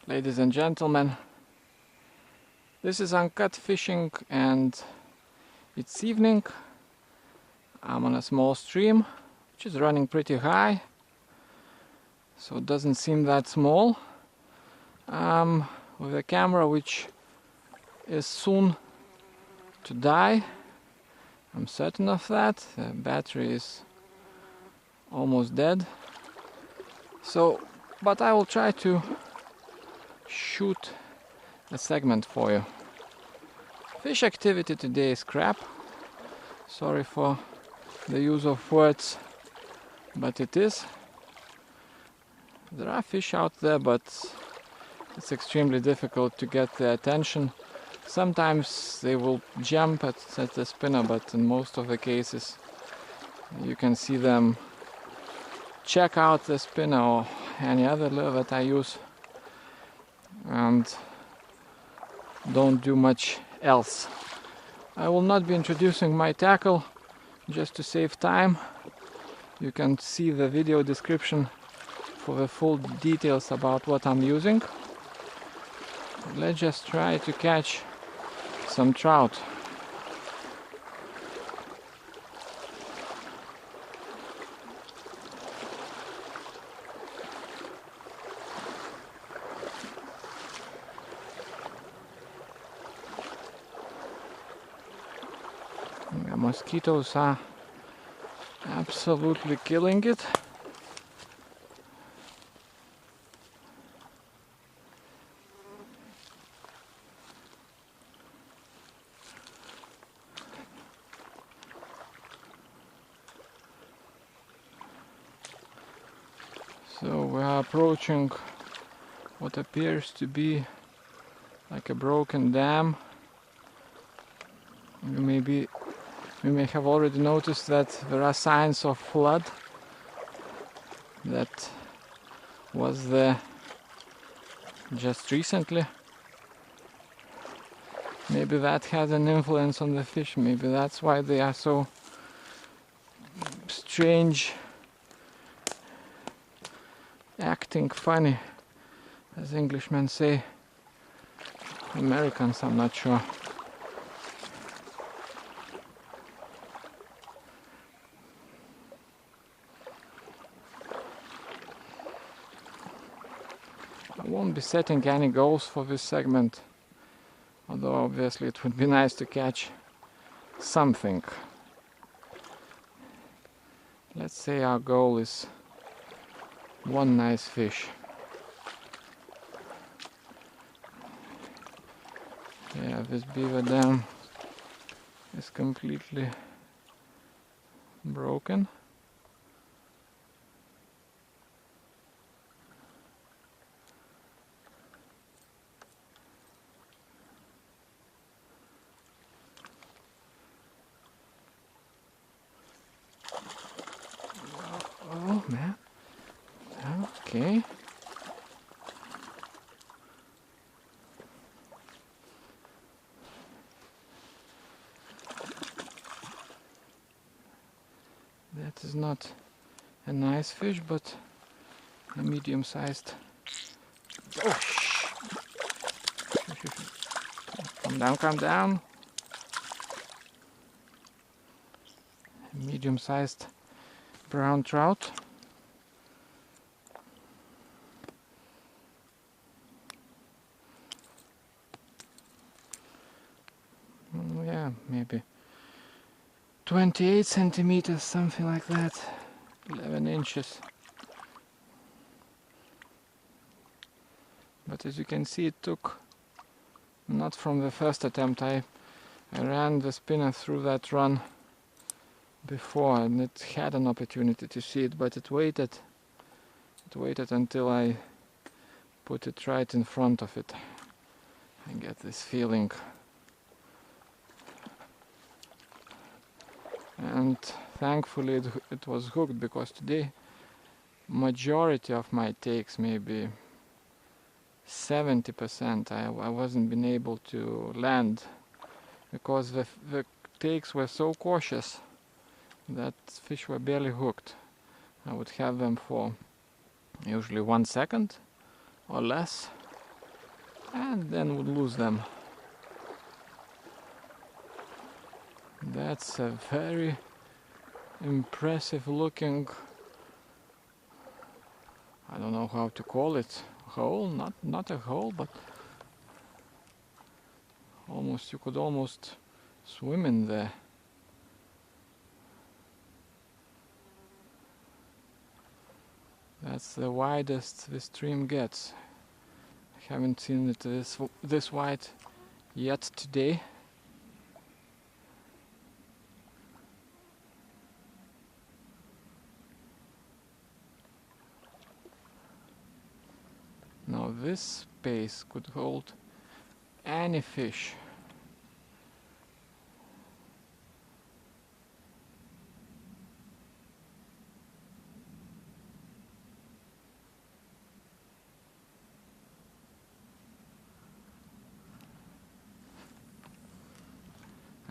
Ladies and gentlemen, this is Uncut fishing and it's evening. I'm on a small stream which is running pretty high, so it doesn't seem that small. With a camera which is soon to die. I'm certain of that. The battery is almost dead. But I will try to shoot a segment for you. Fish activity today is crap. Sorry for the use of words, but it is. There are fish out there, but it's extremely difficult to get their attention. Sometimes they will jump at the spinner, but in most of the cases you can see them check out the spinner or any other lure that I use and don't do much else. I will not be introducing my tackle just to save time. You can see the video description for the full details about what I'm using. Let's just try to catch some trout. The mosquitoes are absolutely killing it. So we are approaching what appears to be like a broken dam. We may have already noticed that there are signs of flood that was there just recently. Maybe that had an influence on the fish. Maybe that's why they are so strange, acting funny, as Englishmen say. Americans, I'm not sure. I won't be setting any goals for this segment, although obviously it would be nice to catch something. Let's say our goal is one nice fish. Yeah, this beaver dam is completely broken. Oh man. Okay. That is not a nice fish, but a medium-sized. Oh, shh. Calm down, calm down. A medium-sized brown trout. Yeah, maybe 28 centimeters, something like that. 11 inches. But as you can see, it took not from the first attempt. I ran the spinner through that run before and it had an opportunity to see it, but it waited until I put it right in front of it. I get this feeling. And thankfully it was hooked, because today majority of my takes, maybe 70%, I wasn't been able to land because the takes were so cautious that fish were barely hooked. I would have them for usually 1 second or less, and then would lose them. That's a very impressive looking, I don't know how to call it, hole, not a hole, but almost, you could almost swim in there. That's the widest the stream gets. I haven't seen it this wide yet today. Now this space could hold any fish.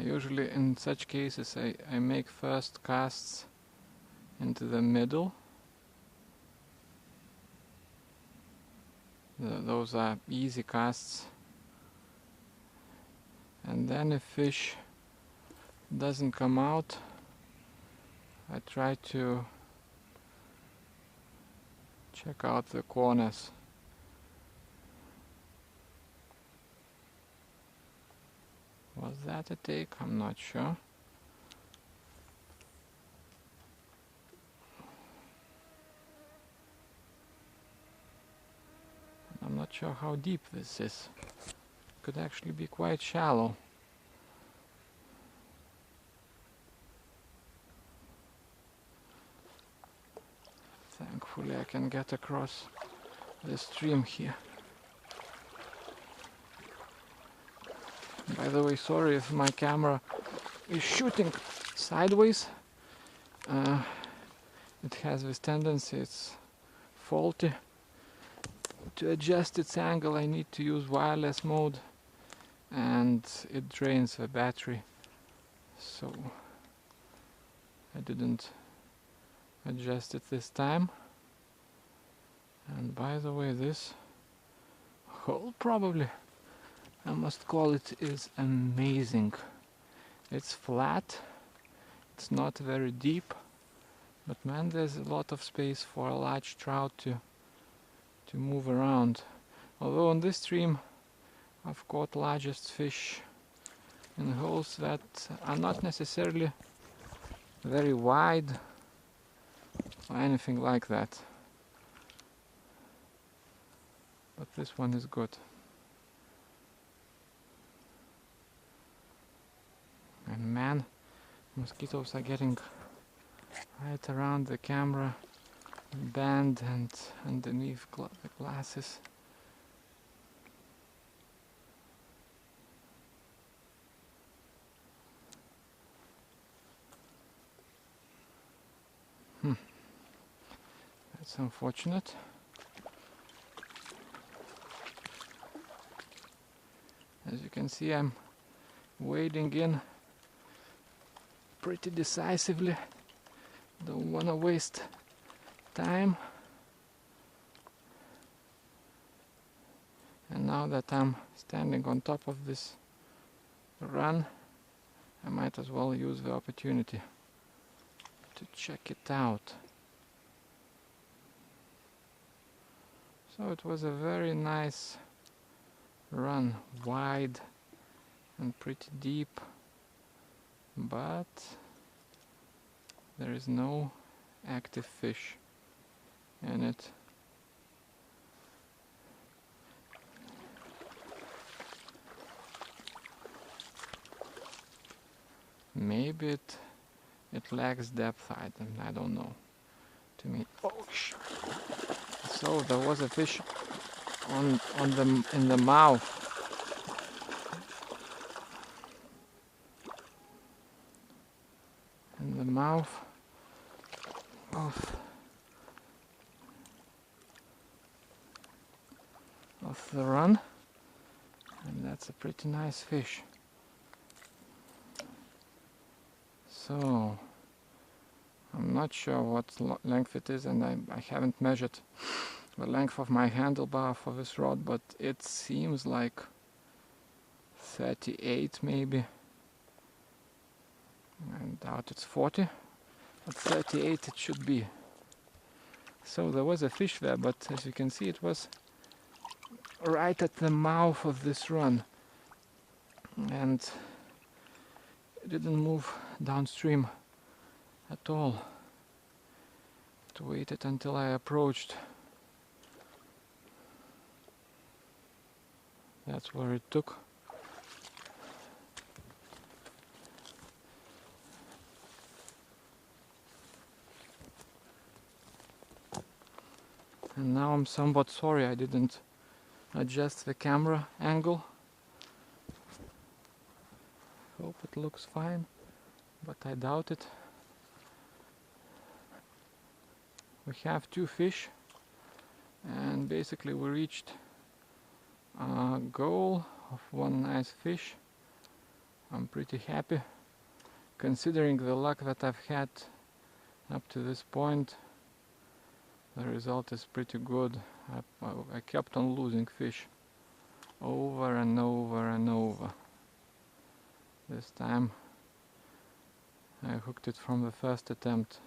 Usually in such cases I make first casts into the middle. Those are easy casts. And then if fish doesn't come out, I try to check out the corners. Was that a take? I'm not sure. I'm not sure how deep this is. It could actually be quite shallow. Thankfully I can get across the stream here. By the way, sorry if my camera is shooting sideways. It has this tendency, it's faulty. To adjust its angle I need to use wireless mode, and it drains the battery, so I didn't adjust it this time. And by the way, this hole, probably I must call it, is amazing. It's flat, it's not very deep, but man, there's a lot of space for a large trout to move around. Although on this stream I've caught largest fish in holes that are not necessarily very wide or anything like that, but this one is good. And man, mosquitoes are getting right around the camera band and underneath the glasses. That's unfortunate. As you can see, I'm wading in pretty decisively. Don't want to waste time. And now that I'm standing on top of this run, I might as well use the opportunity to check it out. So it was a very nice run, wide and pretty deep, but there is no active fish in it. Maybe it lacks depth, I don't know. To me, oh shit. So there was a fish in the mouth. In the mouth of the run, and that's a pretty nice fish. So I'm not sure what length it is, and I haven't measured the length of my handlebar for this rod, but it seems like 38 maybe. I doubt it's 40, but 38 it should be. So there was a fish there, but as you can see it was right at the mouth of this run, and it didn't move downstream at all. It waited until I approached. That's where it took. And now I'm somewhat sorry I didn't adjust the camera angle. Hope it looks fine, but I doubt it. We have 2 fish, and basically we reached a goal of 1 nice fish. I'm pretty happy, considering the luck that I've had up to this point. The result is pretty good. I kept on losing fish over and over and over. This time I hooked it from the first attempt.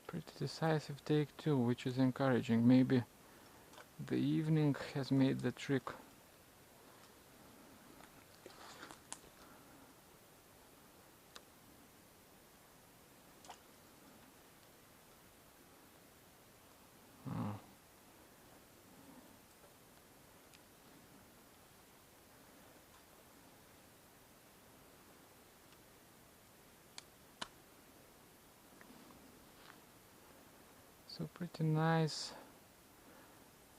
Pretty decisive take too, which is encouraging. Maybe the evening has made the trick. Oh. So pretty nice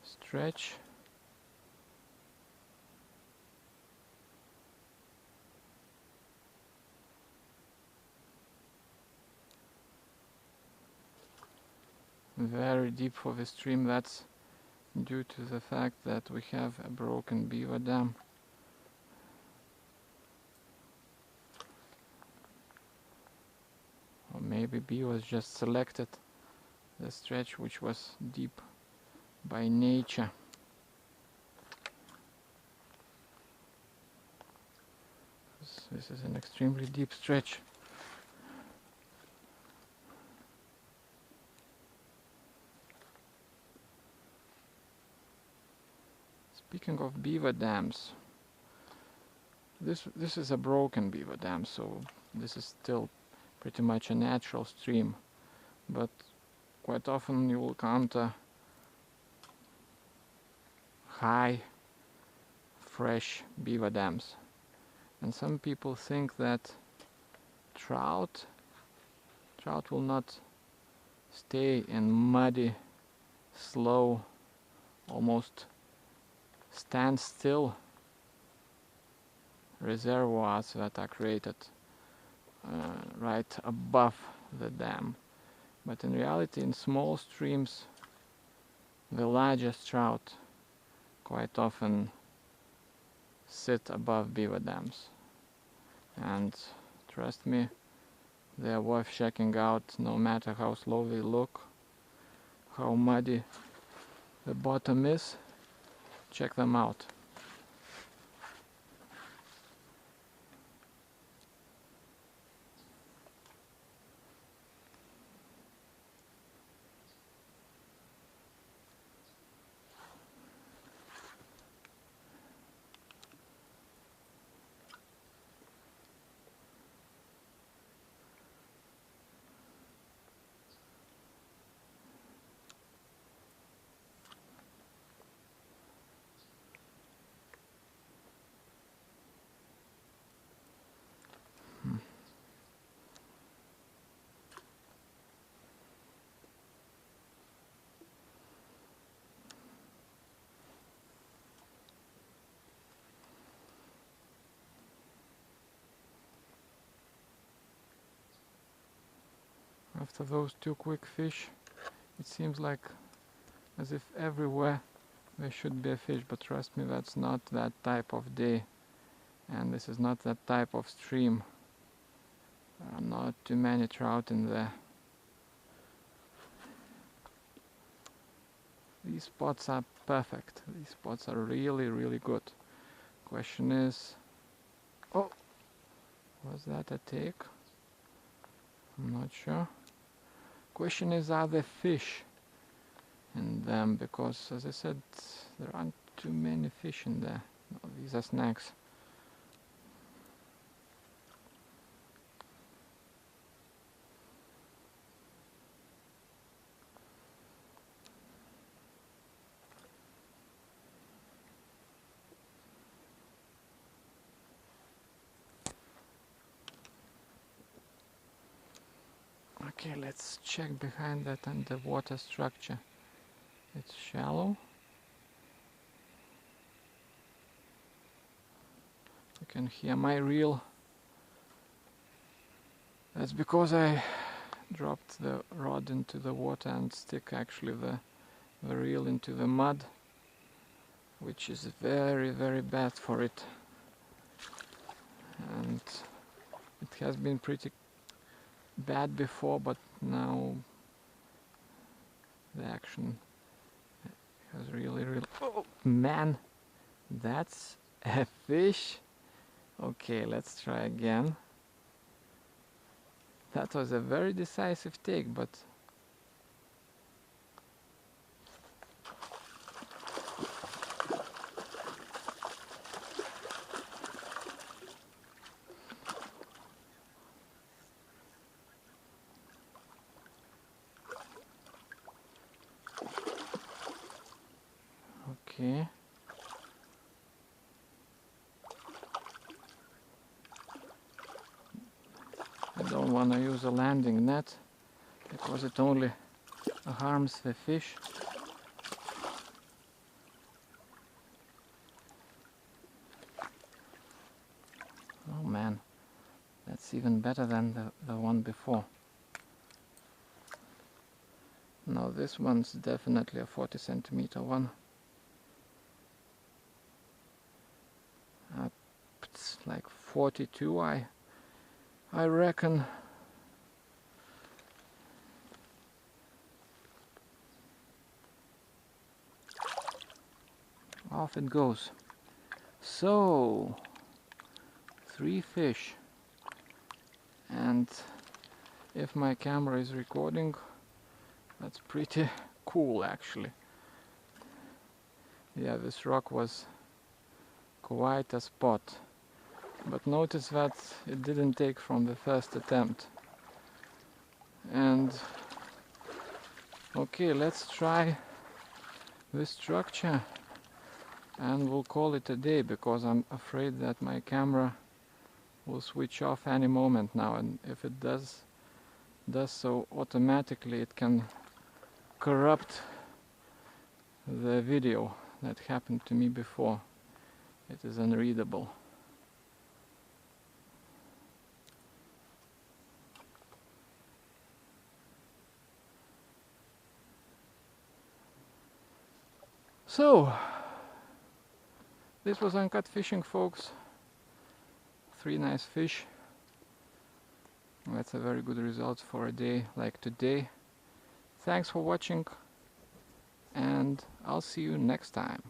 stretch. Very deep for the stream. That's due to the fact that we have a broken beaver dam. Or maybe beavers just selected the stretch which was deep by nature. This is an extremely deep stretch. Speaking of beaver dams, this is a broken beaver dam, so this is still pretty much a natural stream, but quite often you will encounter high, fresh beaver dams, and some people think that trout will not stay in muddy, slow, almost standstill reservoirs that are created right above the dam. But in reality, in small streams, the largest trout quite often sit above beaver dams. And trust me, they are worth checking out, no matter how slow they look, how muddy the bottom is. Check them out. after those two quick fish, it seems like as if everywhere there should be a fish, but trust me, that's not that type of day, and this is not that type of stream. There are not too many trout in there. These spots are perfect. These spots are really, really good. Question is, oh, was that a take? I'm not sure. Question is, are there fish in them? Because, as I said, there aren't too many fish in there. No, these are snacks. Okay, let's check behind that underwater structure. It's shallow. You can hear my reel. That's because I dropped the rod into the water and stick actually the reel into the mud, which is very, very bad for it. And it has been pretty bad before, but now the action has really, oh man, that's a fish. Okay, let's try again. That was a very decisive take, but okay. I don't want to use a landing net because it only harms the fish. Oh man, that's even better than the one before. Now this one's definitely a 40 centimeter one. It's like 42, I reckon. Off it goes. So 3 fish, and if my camera is recording, that's pretty cool actually. Yeah, this rock was quite a spot, but notice that it didn't take from the first attempt. And okay, let's try this structure and we'll call it a day, because I'm afraid that my camera will switch off any moment now, and if it does so automatically, it can corrupt the video. That happened to me before. It is unreadable. So this was Uncut fishing, folks. 3 nice fish. That's a very good result for a day like today. Thanks for watching, and I'll see you next time.